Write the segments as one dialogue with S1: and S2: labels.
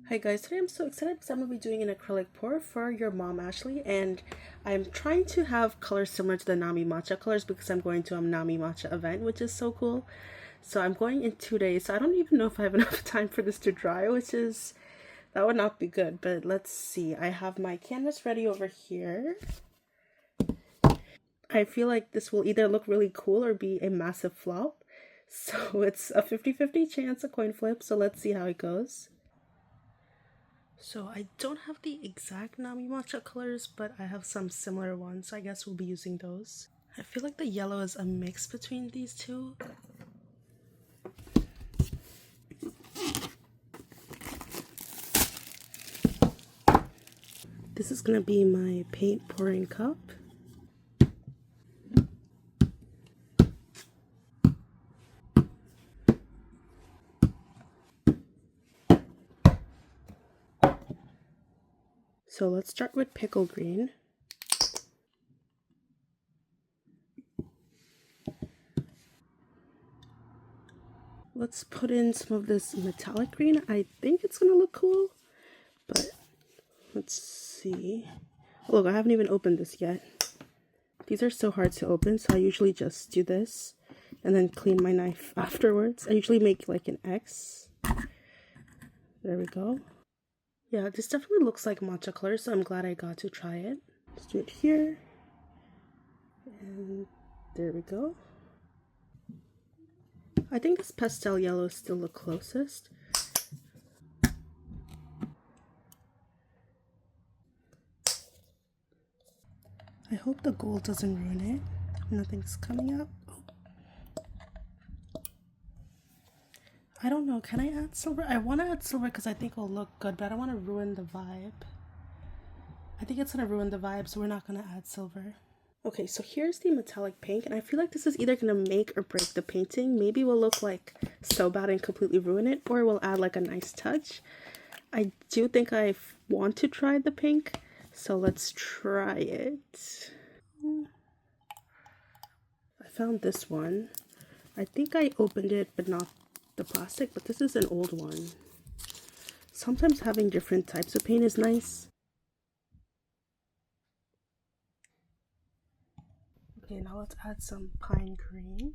S1: Hi guys, today I'm so excited because I'm going to be doing an acrylic pour for Urmomashley, and I'm trying to have colors similar to the Nami Matcha colors because I'm going to a Nami Matcha event, which is so cool. So I'm going in 2 days, so I don't even know if I have enough time for this to dry, that would not be good, but let's see. I have my canvas ready over here. I feel like this will either look really cool or be a massive flop. So it's a 50-50 chance, a coin flip, so let's see how it goes. So I don't have the exact Nami Matcha colors, but I have some similar ones. I guess we'll be using those. I feel like the yellow is a mix between these two. This is gonna be my paint pouring cup. So let's start with pickle green. Let's put in some of this metallic green. I think it's gonna look cool, but let's see. Oh, look, I haven't even opened this yet. These are so hard to open, so I usually just do this and then clean my knife afterwards. I usually make like an X. There we go. Yeah, this definitely looks like matcha color, so I'm glad I got to try it. Let's do it here. And there we go. I think this pastel yellow is still the closest. I hope the gold doesn't ruin it. Nothing's coming up. Oh. I don't know, can I add silver? I want to add silver because I think it'll look good, but I don't want to ruin the vibe. I think it's going to ruin the vibe, so we're not going to add silver. Okay, so here's the metallic pink, and I feel like this is either going to make or break the painting. Maybe we'll look like so bad and completely ruin it, or we'll add like a nice touch. I do think I want to try the pink, so let's try it. I found this one. I think I opened it, but not the plastic, but this is an old one. Sometimes having different types of paint is nice. Okay, now let's add some pine green.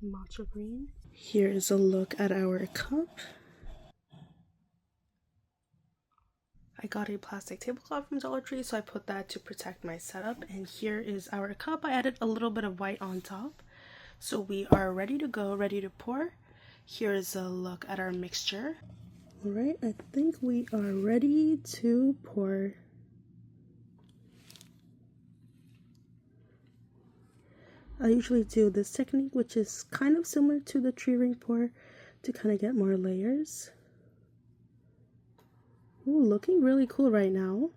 S1: Matcha green. Here is a look at our cup. I got a plastic tablecloth from Dollar Tree, so I put that to protect my setup. And here is our cup. I added a little bit of white on top. So we are ready to go, ready to pour. Here is a look at our mixture. Alright, I think we are ready to pour. I usually do this technique, which is kind of similar to the tree ring pour, to kind of get more layers. Ooh, looking really cool right now.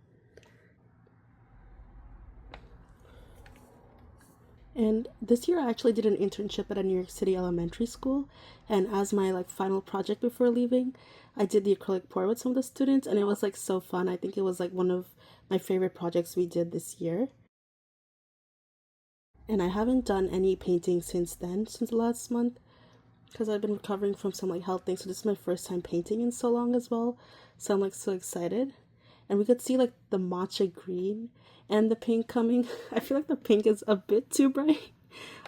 S1: And this year I actually did an internship at a New York City elementary school, and as my final project before leaving, I did the acrylic pour with some of the students, and it was so fun. I think it was one of my favorite projects we did this year. And I haven't done any painting since then, since last month, because I've been recovering from some health things, so this is my first time painting in so long as well, so I'm so excited. And we could see the matcha green and the pink coming. I feel like the pink is a bit too bright.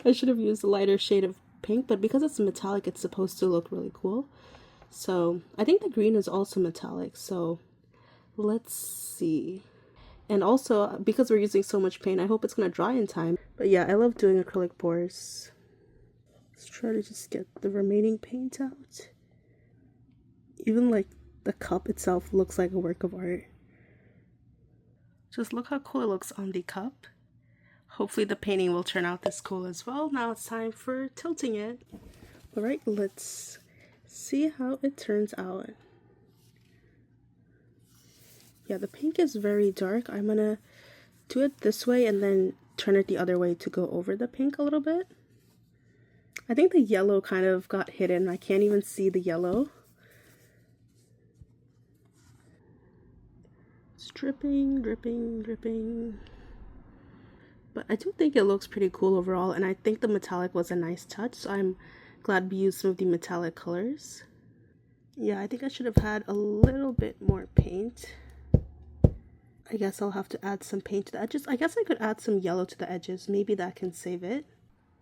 S1: I should have used a lighter shade of pink, but because it's metallic, it's supposed to look really cool. So I think the green is also metallic, so let's see. And also, because we're using so much paint, I hope it's going to dry in time. But yeah, I love doing acrylic pours. Let's try to just get the remaining paint out. Even the cup itself looks like a work of art. Just look how cool it looks on the cup. Hopefully the painting will turn out this cool as well. Now it's time for tilting it. Alright, let's see how it turns out. Yeah, the pink is very dark. I'm gonna do it this way and then turn it the other way to go over the pink a little bit. I think the yellow kind of got hidden. I can't even see the yellow. It's dripping, dripping, dripping. But I do think it looks pretty cool overall, and I think the metallic was a nice touch, so I'm Glad we used some of the metallic colors. Yeah, I think I should have had a little bit more paint. I guess I'll have to add some paint to the edges. I guess I could add some yellow to the edges. Maybe that can save it.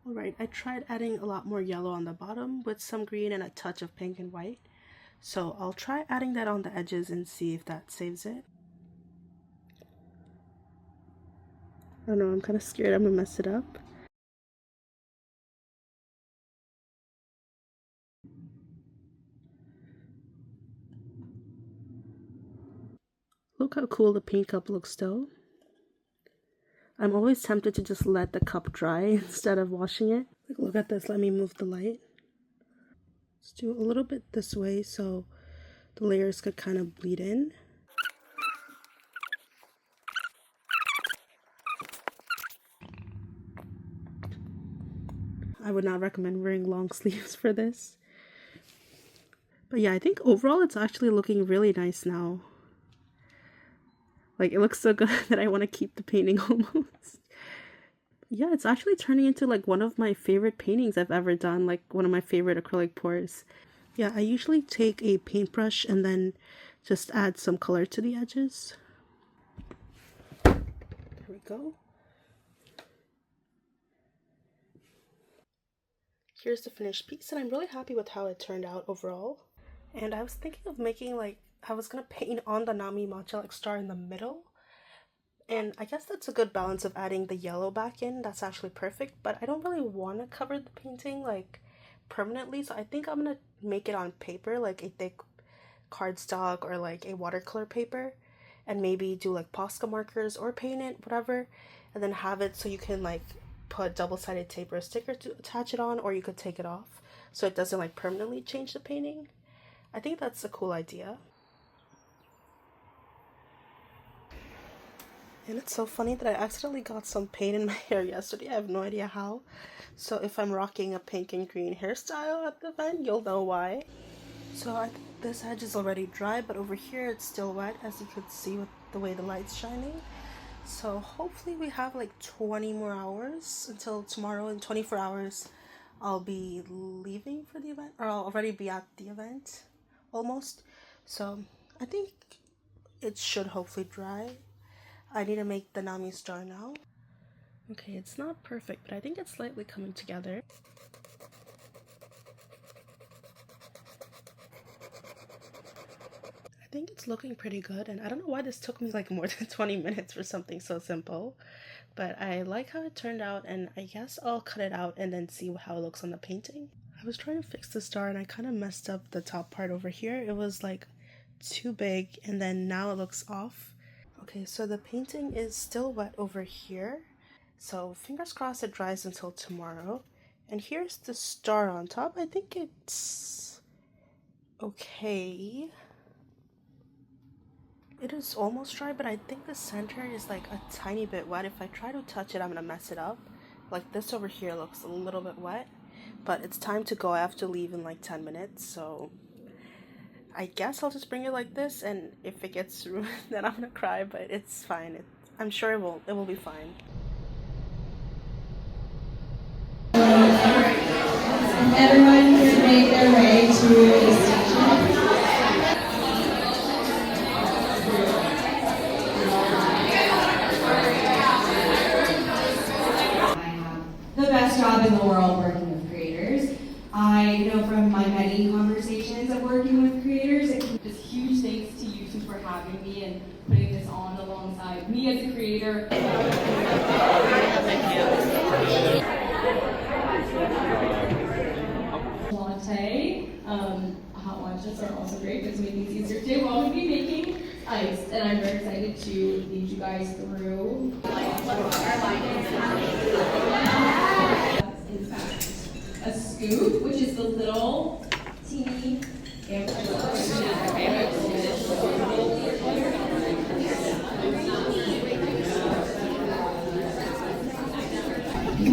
S1: Alright, I tried adding a lot more yellow on the bottom with some green and a touch of pink and white. So I'll try adding that on the edges and see if that saves it. I don't know, I'm kind of scared I'm gonna mess it up. Look how cool the paint cup looks though. I'm always tempted to just let the cup dry instead of washing it. Like, look at this, let me move the light. Let's do a little bit this way so the layers could kind of bleed in. I would not recommend wearing long sleeves for this. But yeah, I think overall it's actually looking really nice now. Like, it looks so good that I want to keep the painting almost. Yeah, it's actually turning into like one of my favorite paintings I've ever done, like one of my favorite acrylic pours. Yeah, I usually take a paintbrush and then just add some color to the edges. There we go. Here's the finished piece, and I'm really happy with how it turned out overall. And I was thinking of making like, I was gonna paint on the Nami Matcha like star in the middle. And I guess that's a good balance of adding the yellow back in. That's actually perfect, but I don't really want to cover the painting like permanently, so I think I'm gonna make it on paper, like a thick cardstock or like a watercolor paper, and maybe do like Posca markers or paint it, whatever, and then have it so you can like put double-sided tape or a sticker to attach it on, or you could take it off so it doesn't like permanently change the painting. I think that's a cool idea. And it's so funny that I accidentally got some paint in my hair yesterday. I have no idea how. So if I'm rocking a pink and green hairstyle at the event, you'll know why. So I think this edge is already dry, but over here it's still wet, as you could see with the way the light's shining. So hopefully we have like 20 more hours until tomorrow. In 24 hours I'll be leaving for the event, or I'll already be at the event almost. So I think it should hopefully dry. I need to make the Nami star now. Okay, it's not perfect, but I think it's slightly coming together. I think it's looking pretty good, and I don't know why this took me like more than 20 minutes for something so simple, but I like how it turned out, and I guess I'll cut it out and then see how it looks on the painting. I was trying to fix the star and I kind of messed up the top part over here. It was like too big, and then now it looks off. Okay, so the painting is still wet over here, so fingers crossed it dries until tomorrow. And here's the star on top. I think it's okay. It is almost dry, but I think the center is like a tiny bit wet. If I try to touch it, I'm gonna mess it up. Like this over here looks a little bit wet, but it's time to go. I have to leave in like 10 minutes, so I guess I'll just bring it like this, and if it gets ruined, then I'm gonna cry, but it's fine. I'm sure it will be fine.
S2: Everyone can make their way to the station. The best job in the world working with creators. I know from my many conversations of working with creators,
S3: just huge thanks to you two for having me and putting this on alongside me as a creator. Latte, hot matchas are also great because it makes things easier too. I'll be making ice, and I'm very excited to lead you guys through. In fact, a scoop, which is the little teeny you can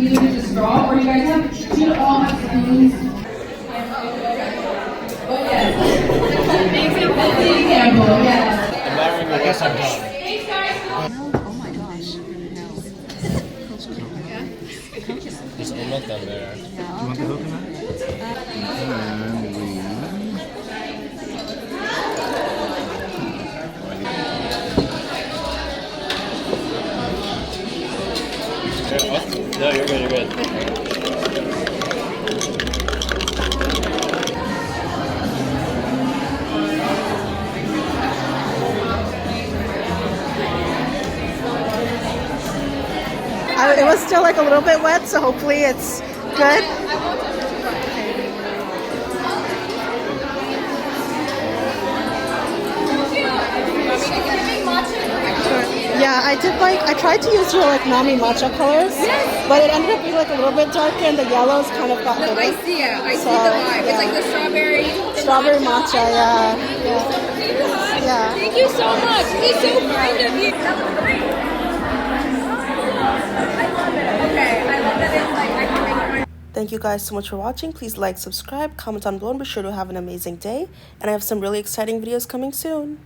S3: either use a straw, or you guys have to all have spoons. But yes, that's the example, yes.
S4: I guess I'm done.
S3: Thanks, guys.
S5: Oh my gosh. No.
S4: There's almond down there.
S5: Yeah.
S4: You want the coconut? No, you're good, you're good.
S1: It was still like a little bit wet, so hopefully it's good. Yeah, I tried to use your like Nami matcha colors, but it ended up being like a little bit darker and the yellows kind of got hidden.
S5: I see it. I see the vibe. It's like the
S1: strawberry matcha, yeah. Yeah.
S5: Thank you so much. This is so kind of you. That was great. I love it. Okay, I love that it's like I can make it.
S1: Thank you guys so much for watching. Please like, subscribe, comment down below, and be sure to have an amazing day. And I have some really exciting videos coming soon.